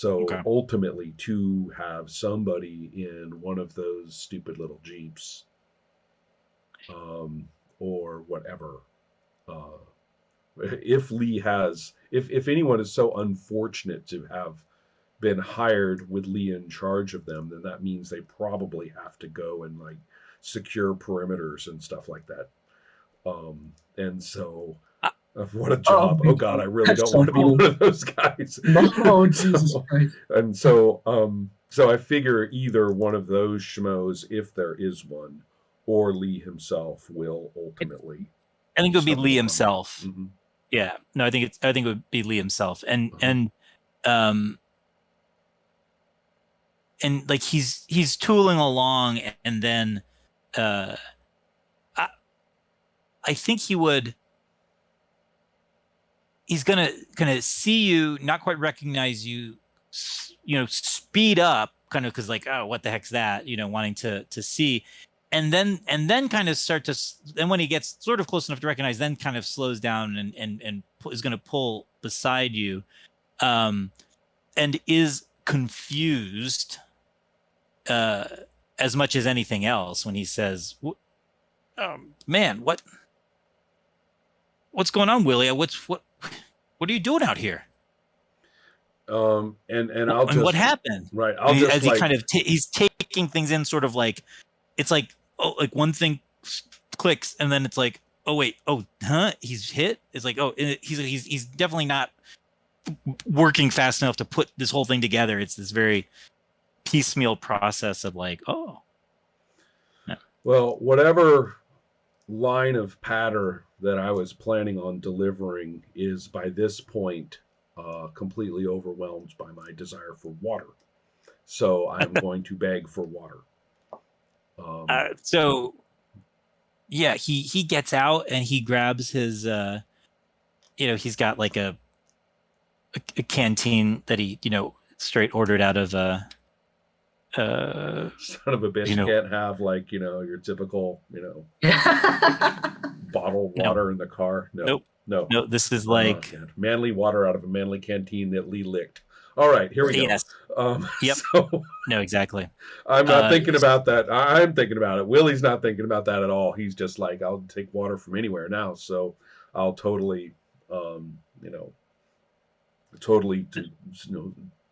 So Okay. ultimately, to have somebody in one of those stupid little jeeps, um, or whatever, uh, if Lee has, if anyone is so unfortunate to have been hired with Lee in charge of them, then that means they probably have to go and like secure perimeters and stuff like that. And so, Uh, what a Oh, job! Oh God, I really that's don't so want to be funny. one of those guys. No, Jesus Christ. And so I figure either one of those schmoes, if there is one, or Lee himself will ultimately I think it would be stumble Lee upon them. himself. Yeah. No, I think it would be Lee himself. Uh-huh. Um and like he's tooling along, and then uh I, I think he's gonna see you, not quite recognize you, speed up, kind of, because like, oh, what the heck's that, wanting to see, and then kind of start to, then when he gets sort of close enough to recognize, then kind of slows down and is gonna pull beside you, um, and is confused, uh, as much as anything else when he says, "Man, what's going on, Willie? What are you doing out here? And I'll And what just happened?" right. And I'll just as he like kind of he's taking things in, sort of like, it's like, oh, like one thing clicks, and then it's like, oh wait, oh, huh, he's hit. It's like, oh, he's definitely not working fast enough to put this whole thing together. It's this very piecemeal process of like, oh, yeah. well, whatever line of patter that I was planning on delivering is by this point completely overwhelmed by my desire for water. So I'm going to beg for water. So yeah, he gets out and he grabs his, he's got like a canteen that he, straight ordered out of uh Son of a bitch, you you know can't have like your typical bottled no, water in the car. No, nope, no. no, this is Oh like, God, manly water out of a manly canteen that Lee licked. All right, here we go. yes, yep, So no, exactly. I'm not uh thinking about that. I'm thinking about it. Willie's not thinking about that at all. He's just like, I'll take water from anywhere now. So I'll totally, um, you know, totally,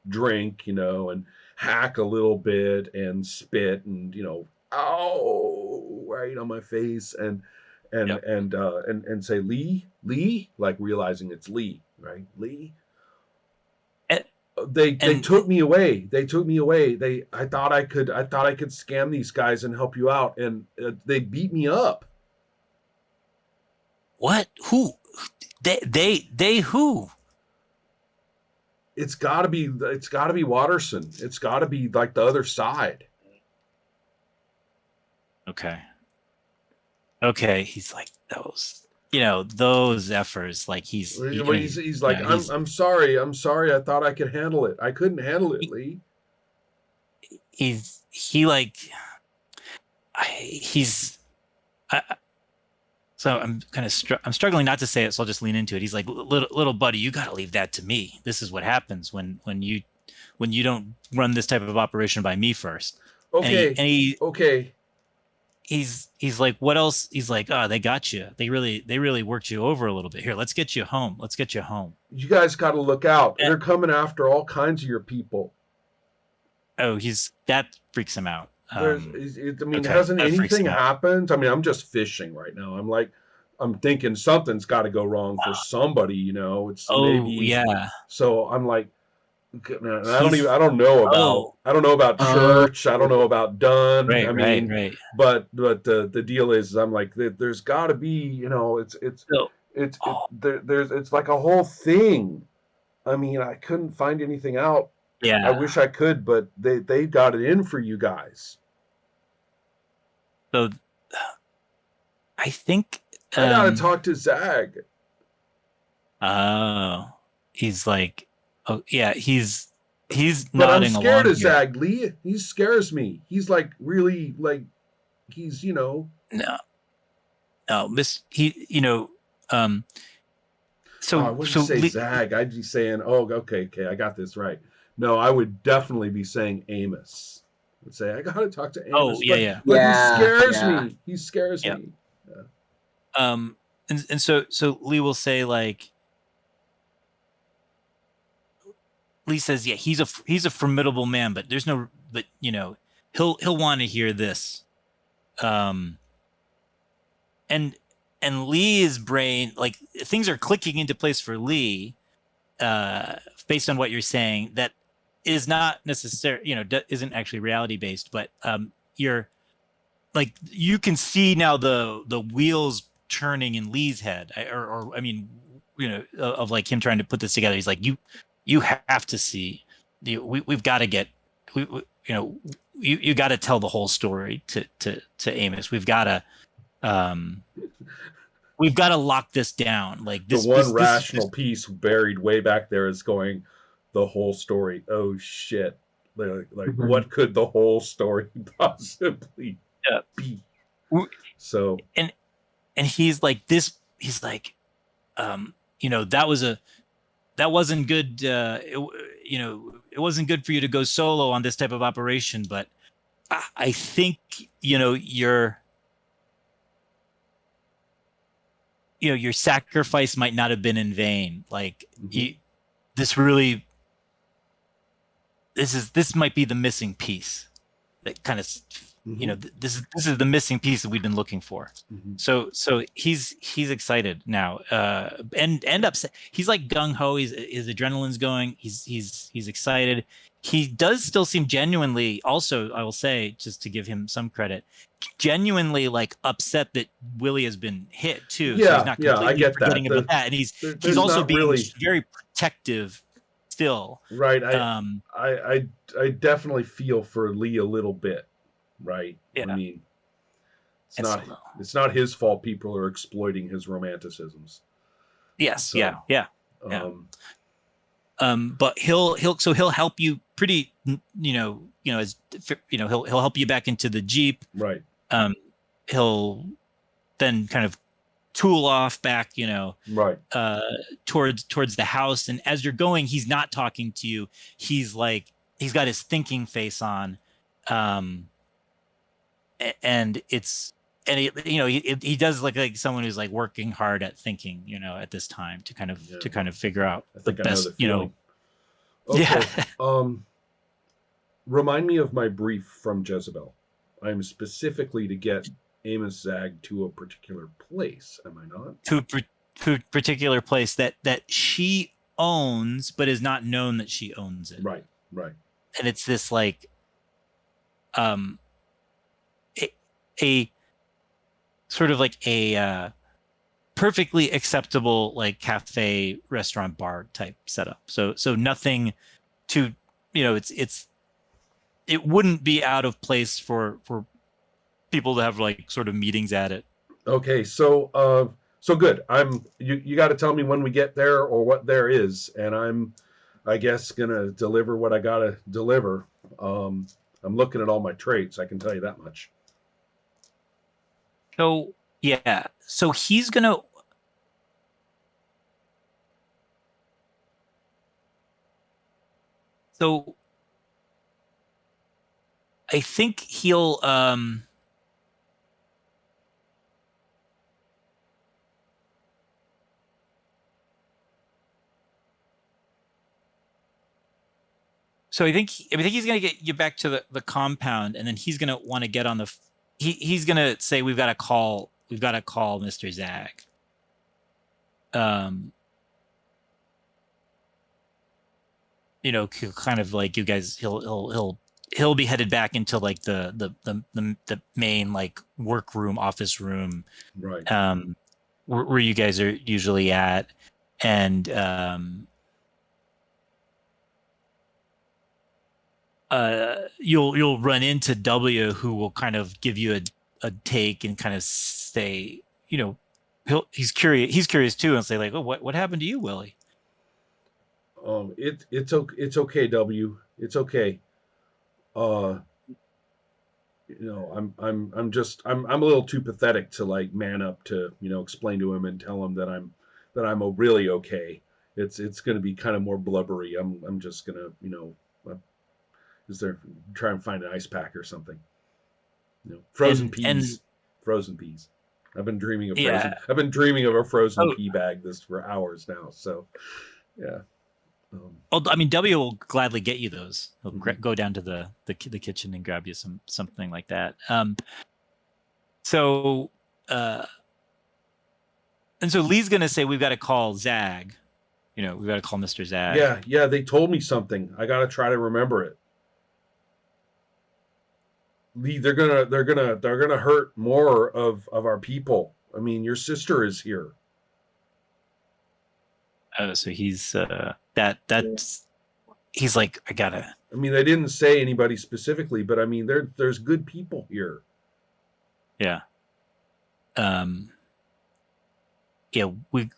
drink, and hack a little bit and spit and ow, right on my face and yep, and and say Lee, like realizing it's Lee, right? Lee. and, They and took me away. They took me away. I thought I could scam these guys and help you out, and they beat me up. what, who, they who? It's got to be Watterson. It's got to be like the other side. Okay, okay, he's like, those efforts, like Well, he's like, I'm sorry. I'm sorry. I thought I could handle it. I couldn't handle it, he, Lee. he like, he's I, so I'm kind of I'm struggling not to say it, so I'll just lean into it. He's like, little buddy, you got to leave that to me. This is what happens when you don't run this type of operation by me first. And he Okay, and he okay. he's like, what else? He's like, oh, they got you. They really worked you over a little bit. Here, let's get you home. Let's get you home. You guys got to look out. And, They're coming after all kinds of your people. oh, that freaks him out. I mean, Okay, hasn't that freaks anything him out. happened? I mean, I'm just fishing right now. I'm thinking something's got to go wrong for somebody. It's Oh maybe. yeah, So I'm like, man, he's oh, I don't know about uh, church. I don't know about Dunn. I right, mean, right. but the deal is, I'm like, there's got to be, So, it oh there's it's like a whole thing. I mean, I couldn't find anything out. I yeah. wish I could, but they got it in for you guys. So I think, I gotta talk to Zag. oh, he's like, oh yeah, he's But I'm nodding scared along of here. Zag Lee. He scares me. He's like really like he's No, no, Miss, Oh, I so wouldn't so say Zag. I'd be saying, oh, okay, I got this right. No, I would definitely be saying Amos. I would say I got to talk to Oh, Amos, yeah, but yeah, he Yeah, scares yeah. me. He scares yeah. me. Yeah. And so Lee will say like, Lee says, yeah, he's a formidable man, but there's no, but he'll want to hear this. Um, and Lee's brain, like things are clicking into place for Lee, based on what you're saying. That is not necessary, isn't actually reality based, but you're like you can see now the wheels turning in Lee's head, or I mean, of like him trying to put this together. He's like, you have to see, we've got to get, you know, you got to tell the whole story to Amos. Um, we've got to lock this down. Like The this, one this is rational piece buried way back there is going, the whole story. Oh shit! Like Mhm. what could the whole story possibly yeah. be? So and he's like this. He's like, that wasn't good. It wasn't good for you to go solo on this type of operation, but I think your sacrifice might not have been in vain. Like mhm. this really, this might be the missing piece that kind of, Mm-hmm. this is the missing piece that we've been looking for. Mm-hmm. So he's excited now, and upset. He's like gung ho. His adrenaline's going. He's excited. He does still seem genuinely. Also, I will say, just to give him some credit, genuinely like upset that Willie has been hit too. So he's Yeah, not yeah, I completely get that. forgetting about that, and he's There's also not being really very protective still. right. Um, I definitely feel for Lee a little bit. Right. I yeah, mean, it's it's not a little. it's not his fault. People are exploiting his romanticisms. Yes, yeah, So, yeah, yeah. um, But he'll help you pretty, as he'll help you back into the Jeep. right, Um, he'll then kind of tool off back, right. uh, towards the house. And as you're going, he's not talking to you. He's like he's got his thinking face on, um, and it's and he does look like someone who's like working hard at thinking, at this time Yeah. to kind of figure out I the think I know the best, feeling. yeah. Okay. Remind me of my brief from Jezebel. I'm specifically to get Amos Zag to a particular place. Am I not? To a particular place that she owns, but is not known that she owns it. Right. Right. And it's this like um a sort of like a perfectly acceptable like cafe, restaurant, bar type setup. So nothing to it wouldn't be out of place for people to have like sort of meetings at it. Okay. So good. You got to tell me when we get there or what there is, and I guess gonna deliver what I gotta deliver. Um, I'm looking at all my traits. I can tell you that much. So yeah, so he's gonna. So I think he'll so I think he's gonna get you back to the compound, and then he's gonna want to get on the. He's gonna say we've got to call Mr. Zag. Um, kind of like you guys. He'll be headed back into like the main like workroom, office room, Right. where you guys are usually at, and you'll run into W, who will kind of give you a take and kind of say, he's curious too, and say like, oh, what happened to you, Willie? It's okay, W. It's okay. Uh, I'm a little too pathetic to like man up to explain to him and tell him that I'm really okay. It's gonna be kind of more blubbery. I'm just gonna Is there try and find an ice pack or something? Frozen peas. and Frozen peas. I've been dreaming of yeah. frozen. I've been dreaming of a frozen Oh, pea bag this for hours now. So, yeah. I mean, W will gladly get you those. He'll Mhm. go down to the kitchen and grab you something like that. So, uh, and so Lee's gonna say we've got to call Zag. We've got to call Mr. Zag. Yeah. They told me something. I got to try to remember it. Lee, they're gonna hurt more of our people. I mean, your sister is here. So he's that's he's like, I gotta. I mean, they didn't say anybody specifically, but I mean, there's good people here. Yeah. Yeah, we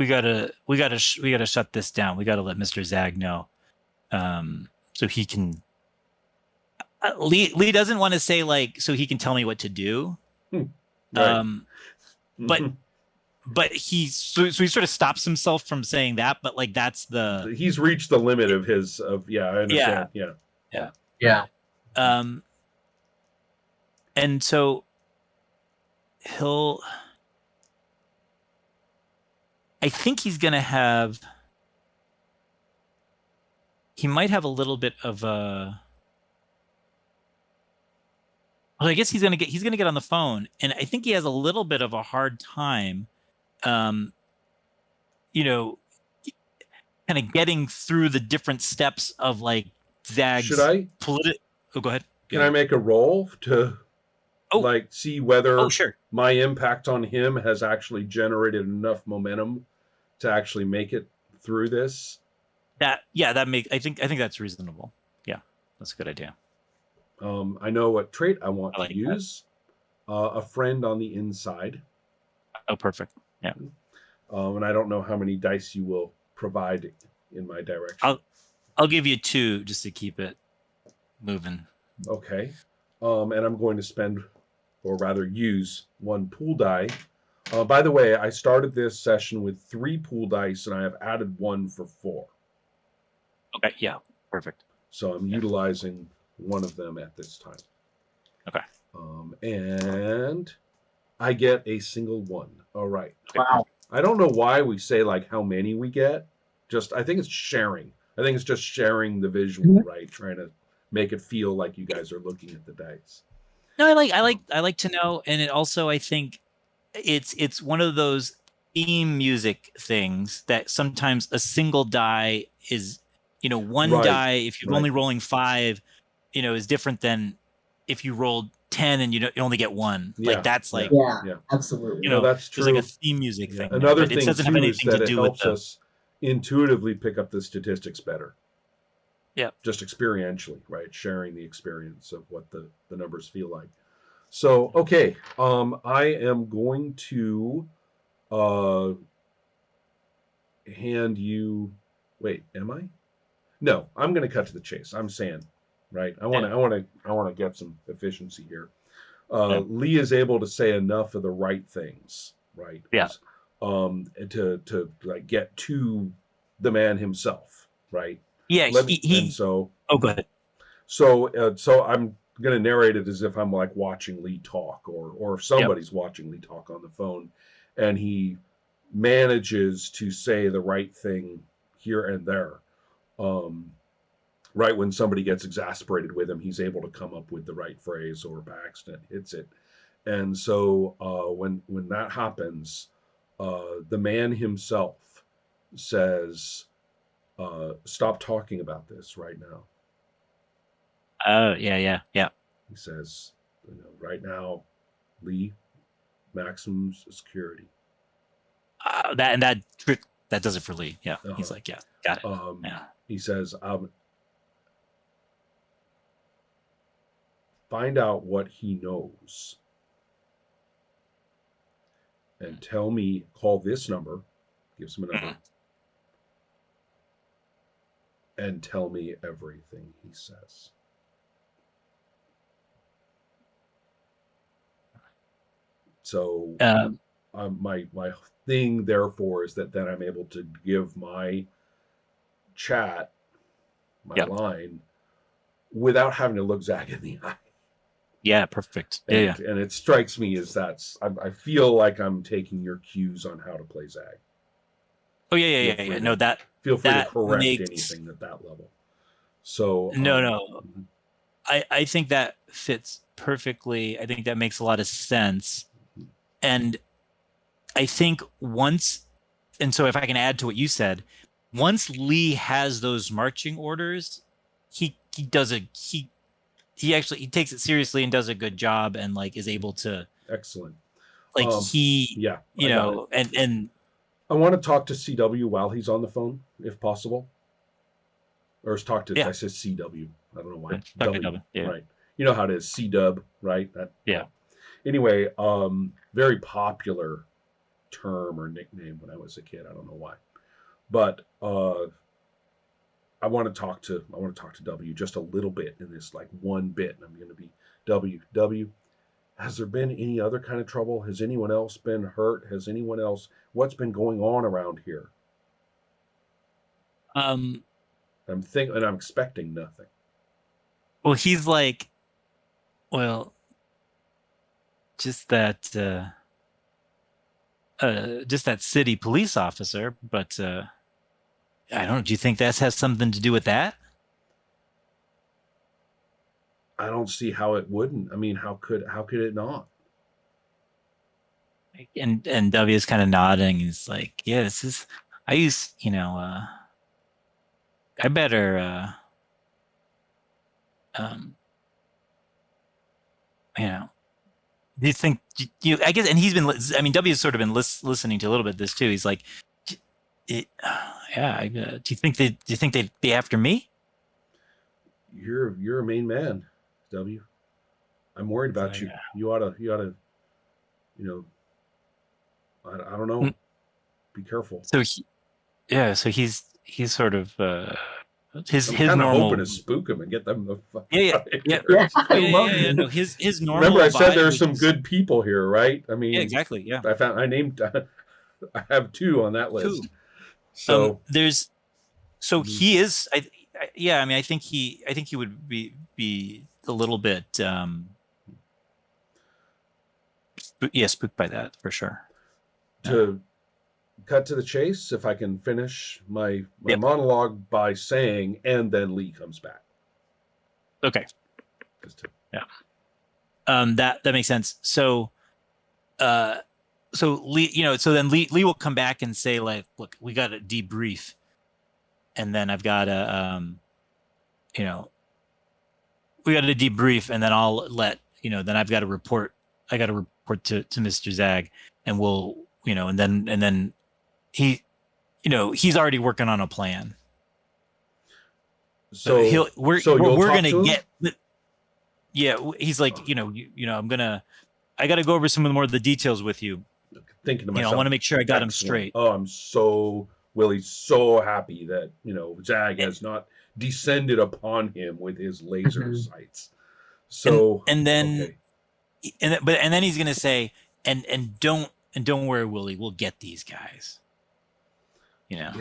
gotta shut this down. We gotta let Mr. Zag know, so he can. Lee doesn't want to say like so he can tell me what to do. Right. But he he sort of stops himself from saying that. But like that's the He's reached the limit of his yeah. I understand. Yeah. And so I think he's gonna have. He might have a little bit of a. Well, I guess he's gonna get on the phone, and I think he has a little bit of a hard time, um, kind of getting through the different steps of like Should Zag's I? Oh, go ahead. Can I make a roll to Oh, see whether sure. my impact on him has actually generated enough momentum to actually make it through this? I think that's reasonable. Yeah, that's a good idea. I know what trait I want I like to use. A friend on the inside. Oh, perfect. Yeah. And I don't know how many dice you will provide in my direction. I'll give you 2 just to keep it moving. Okay. And I'm going to spend, or rather use, 1 pool die. By the way, I started this session with 3 pool dice, and I have added 1 for 4. Okay. Yeah. Perfect. So I'm utilizing 1 of them at this time. Okay. And I get a single 1. All right. Wow. I don't know why we say like how many we get. I think it's sharing. I think it's just sharing the visual, right? Trying to make it feel like you guys are looking at the dice. No, I like to know, and it also I think it's one of those theme music things that sometimes a single die is, one Right, die if you're right. only rolling 5, is different than if you rolled 10 and you only get 1. Yeah, Like that's like Yeah, absolutely. that's true. there's like a theme music thing. Another but thing it doesn't too have is anything that to it do with helps us intuitively pick up the statistics better. Yeah. Just experientially, right? Sharing the experience of what the numbers feel like. So, okay, I am going to hand you. Wait, am I? No, I'm going to cut to the chase. I'm saying, right? I want to get some efficiency here. Lee is able to say enough of the right things, right? Yeah. To like get to the man himself, right? Yeah. And so. Oh, go ahead. So I'm going to narrate it as if I'm like watching Lee talk, or if somebody's watching Lee talk on the phone, and he manages to say the right thing here and there. Right when somebody gets exasperated with him, he's able to come up with the right phrase, or by accident hits it. And so when that happens, the man himself says, "Stop talking about this right now." Oh, yeah. He says, right now, Lee, maximum security. That does it for Lee. Yeah. He's like, yeah, got it. Yeah. He says, find out what he knows and tell me, call this number, gives him a number, and tell me everything he says. So my thing, therefore, is that then I'm able to give my chat, my line, without having to look Zag in the eye. Yeah, perfect. And it strikes me as I feel like I'm taking your cues on how to play Zag. Oh yeah. No, Feel free to that correct makes anything at that level. So no. I think that fits perfectly. I think that makes a lot of sense. And I think so if I can add to what you said, once Lee has those marching orders, he takes it seriously and does a good job and like is able to excellent. like Yeah, I got it. and I want to talk to CW while he's on the phone, if possible. Or talk to I said CW. I don't know why. W. Yeah. Right. You know how it is. C-dub, right? Yeah. Anyway, very popular term or nickname when I was a kid. I don't know why. But I want to talk to W just a little bit in this like one bit. And I'm going to be W. Has there been any other kind of trouble? Has anyone else been hurt? Has anyone else? What's been going on around here? I'm expecting nothing. Well, he's like, well, just that city police officer, but I don't know. Do you think that has something to do with that? I don't see how it wouldn't. I mean, how could it not? And W is kind of nodding. He's like, yeah, this is. I better. Do you think you? I guess, and he's been. I mean, W has sort of been listening to a little bit of this too. He's like, yeah. Do you think they'd be after me? You're a main man, W. I'm worried about you. You ought to. I don't know. Be careful. So he's sort of his kind normal. Of hoping to spook him and get them the fuck yeah. No, his normal. Remember, I said there's some good people here, right? I mean, yeah, exactly. Yeah, I named. I have 2 on that list. 2. So he is. I mean, I think he would be a little bit. Spooked by that for sure. To cut to the chase, if I can finish my monologue by saying, and then Lee comes back. Okay. Yeah. That makes sense. So, Lee, so then Lee will come back and say, like, look, we got to debrief, and then I've got to, we got to debrief, and then I'll let then I've got to report. I got to report to Mr. Zag, and we'll, and then he, he's already working on a plan. So we're gonna get. Yeah, he's like, I got to go over some more of the details with you. Thinking to myself, I want to make sure I got him straight. Oh, I'm so happy that Zag has not descended upon him with his laser sights. So and then he's gonna say, and don't worry, Willie, we'll get these guys. Yeah.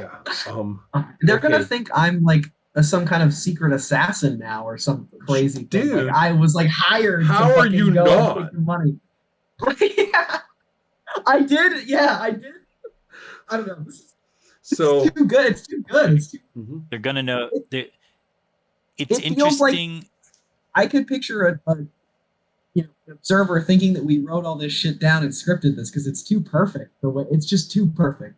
They're gonna think I'm like some kind of secret assassin now or some crazy thing. Like, I was like hired. How are you not? Take the money. Yeah, I did. Yeah, I did. I don't know. It's too good. It's too good. They're gonna know. It's interesting. Like I could picture an observer thinking that we wrote all this shit down and scripted this because it's too perfect. It's just too perfect.